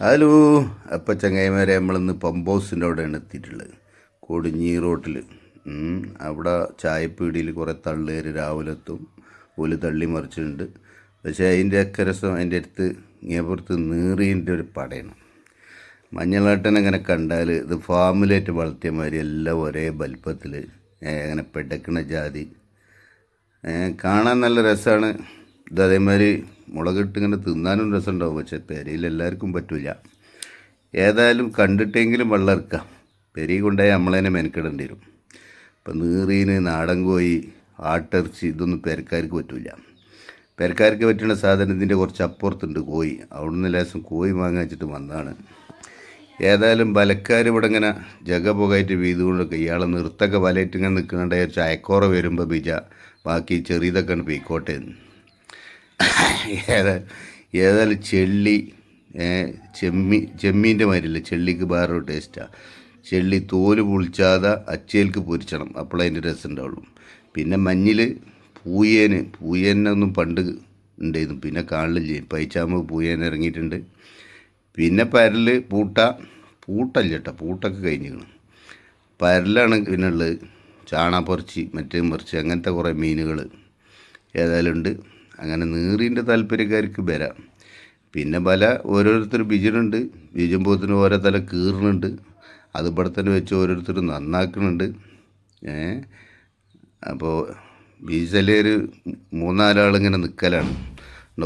Hello. അപ്പം ചങ്ങായിമാരെ, നമ്മളിന്ന് പമ്പ് ഹൗസിൻ്റെ അവിടെയാണ് എത്തിയിട്ടുള്ളത്. കൊടിഞ്ഞി റോട്ടിൽ. അവിടെ ചായപ്പീടിയിൽ കുറേ തള്ളേർ രാവിലെ എത്തും. ഒരു തള്ളി മറിച്ചിട്ടുണ്ട്. പക്ഷേ അതിൻ്റെ ഒക്കെ രസം അതിൻ്റെ അടുത്ത് ഇങ്ങേപ്പുറത്ത് നീറിൻ്റെ ഒരു പടയാണ്. മഞ്ഞളാട്ടൻ അങ്ങനെ കണ്ടാൽ ഇത് ഫാമിലായിട്ട് വളർത്തിയ മാതിരി എല്ലാം ഒരേ വലിപ്പത്തിൽ അങ്ങനെ പെടക്കണ ജാതി കാണാൻ നല്ല രസമാണ്. ഇത് അതേമാതിരി മുളകിട്ട് ഇങ്ങനെ തിന്നാനും രസമുണ്ടാവും. പക്ഷേ പെരയിൽ എല്ലാവർക്കും പറ്റില്ല. ഏതായാലും കണ്ടിട്ടെങ്കിലും വെള്ളം ഇറക്കാം. പെരി കൊണ്ടുപോയി നമ്മളതിനെ മെനക്കിടേണ്ടി വരും. ഇപ്പം നീറീന്, നാടൻ കോഴി, ആട്ടിറച്ചി ഇതൊന്നും പെരക്കാർക്ക് പറ്റില്ല. പെരക്കാർക്ക് പറ്റുന്ന സാധനം ഇതിൻ്റെ കുറച്ച് അപ്പുറത്തുണ്ട് കോഴി. അവിടുന്ന് ലേശം കോഴി വാങ്ങാൻ വെച്ചിട്ട് വന്നതാണ്. ഏതായാലും വലക്കാർ ഇവിടെ ഇങ്ങനെ ജഗ പുകയായിട്ട് വീതുകൊണ്ടൊക്കെ ഇയാളെ നിർത്തൊക്കെ വലയിട്ട് ഇങ്ങനെ നിൽക്കുന്നുണ്ട്. ചായക്കോറ വരുമ്പോൾ ബാക്കി ചെറിയതൊക്കെയാണ് പീക്കോട്ടെ. ഏതായാലും ചെള്ളി ചെമ്മീൻ്റെ മാതിരില്ല. ചെള്ളിക്ക് വേറൊരു ടേസ്റ്റാണ്. ചെള്ളി തോല് പൊളിച്ചാതെ അച്ചയിലേക്ക് പൊരിച്ചണം, അപ്പോൾ അതിൻ്റെ രസം ഉണ്ടാവുള്ളൂ. പിന്നെ മഞ്ഞിൽ പൂയേനൊന്നും പണ്ട് ഉണ്ടായിരുന്നു, പിന്നെ കാണില്ല. പൈച്ചാമ്പ് പൂയേന ഇറങ്ങിയിട്ടുണ്ട്. പിന്നെ പരൽ, പൂട്ടല്ല കേട്ടോ, പൂട്ടൊക്കെ കഴിഞ്ഞിരിക്കണം. പരലാണ് പിന്നെ ഉള്ളത്. ചാണാപ്പറിച്ചി, മറ്റേ മറിച്ച് അങ്ങനത്തെ കുറേ മീനുകൾ ഏതായാലും ഉണ്ട്. അങ്ങനെ നീറിൻ്റെ താല്പര്യക്കാർക്ക് വരാം. പിന്നെ പല ഓരോരുത്തർ ബിജുന്നുണ്ട്. ബിജുമ്പോത്തിന് ഓരോ തല കീറുന്നുണ്ട്. അത് ഇവിടെ തന്നെ വെച്ച് ഓരോരുത്തർ നന്നാക്കുന്നുണ്ട്. അപ്പോൾ വീശല് ഒരു 3-4 ആളിങ്ങനെ നിൽക്കലാണ്.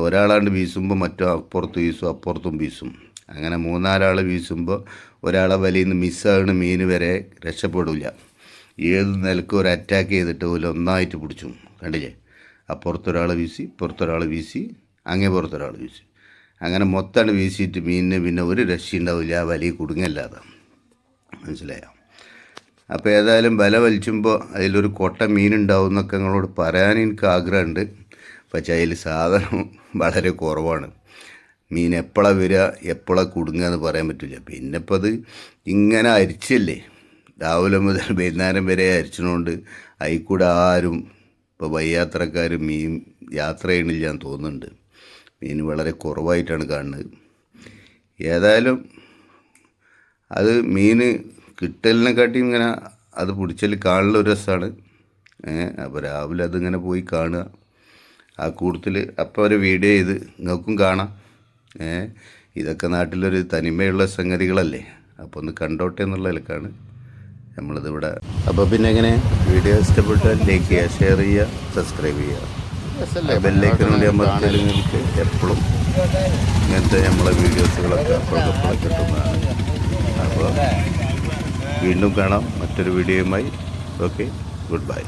ഒരാളാണ്ട് വീശുമ്പോൾ മറ്റോ അപ്പുറത്ത് വീശും, അപ്പുറത്തും വീശും. അങ്ങനെ 3-4 ആൾ വീശുമ്പോൾ ഒരാളെ വലയിൽ നിന്ന് മിസ്സാകുന്ന മീൻ വരെ രക്ഷപ്പെടില്ല. ഏത് നിലക്കും ഒരു അറ്റാക്ക് ചെയ്തിട്ട് പോലും ഒന്നായിട്ട് പിടിച്ചു. കണ്ടില്ലേ? അപ്പുറത്തൊരാൾ വീശി, ഇപ്പുറത്തൊരാൾ വീശി, അങ്ങേ പുറത്തൊരാൾ വീശി, അങ്ങനെ മൊത്തമാണ് വീശിയിട്ട് മീനിന് പിന്നെ ഒരു രക്ഷയുണ്ടാവില്ല. ആ വലിയ കുടുങ്ങല്ലാതെ. മനസ്സിലായോ? അപ്പോൾ ഏതായാലും വല വലിച്ചുമ്പോൾ അതിലൊരു കൊട്ട മീനുണ്ടാവും എന്നൊക്കെ നിങ്ങളോട് പറയാൻ എനിക്ക് ആഗ്രഹമുണ്ട്. പക്ഷേ അതിൽ സാധനം വളരെ കുറവാണ്. മീൻ എപ്പോഴാണ് വരിക, എപ്പോഴാണ് കുടുങ്ങുക എന്ന് പറയാൻ പറ്റില്ല. പിന്നെ ഇപ്പോൾ അത് ഇങ്ങനെ അരിച്ചല്ലേ, രാവിലെ മുതൽ വൈകുന്നേരം വരെ അരിച്ചതുകൊണ്ട് അതിൽക്കൂടെ ആരും ഇപ്പോൾ വയ്യാത്രക്കാർ മീൻ യാത്ര ചെയ്യണില്ല എന്ന് തോന്നുന്നുണ്ട്. മീൻ വളരെ കുറവായിട്ടാണ് കാണുന്നത്. ഏതായാലും അത് മീൻ കിട്ടലിനെക്കാട്ടി ഇങ്ങനെ അത് പിടിച്ചാൽ കാണുന്ന ഒരു രസമാണ്. അപ്പോൾ രാവിലെ അതിങ്ങനെ പോയി കാണുക, ആ കൂട്ടത്തിൽ അപ്പോൾ ഒരു വീഡിയോ ചെയ്ത് നിങ്ങൾക്കും കാണാം. ഇതൊക്കെ നാട്ടിലൊരു തനിമയുള്ള സംഗതികളല്ലേ. അപ്പോൾ ഒന്ന് കണ്ടോട്ടെ എന്നുള്ള നിലക്കാണ് നമ്മളിതിവിടെ. അപ്പോൾ പിന്നെ എങ്ങനെ വീഡിയോ ഇഷ്ടപ്പെട്ടാൽ ലൈക്ക് ചെയ്യുക, ഷെയർ ചെയ്യുക, സബ്സ്ക്രൈബ് ചെയ്യുക. ബെല്ലൈക്കൺ വേണ്ടി അമർത്തിയാൽ നിങ്ങൾക്ക് എപ്പോഴും ഇങ്ങനത്തെ നമ്മളെ വീഡിയോസുകളൊക്കെ അപ്പോഴൊക്കെ കിട്ടുന്നതാണ്. അപ്പോൾ വീണ്ടും കാണാം മറ്റൊരു വീഡിയോയുമായി. Okay, good bye.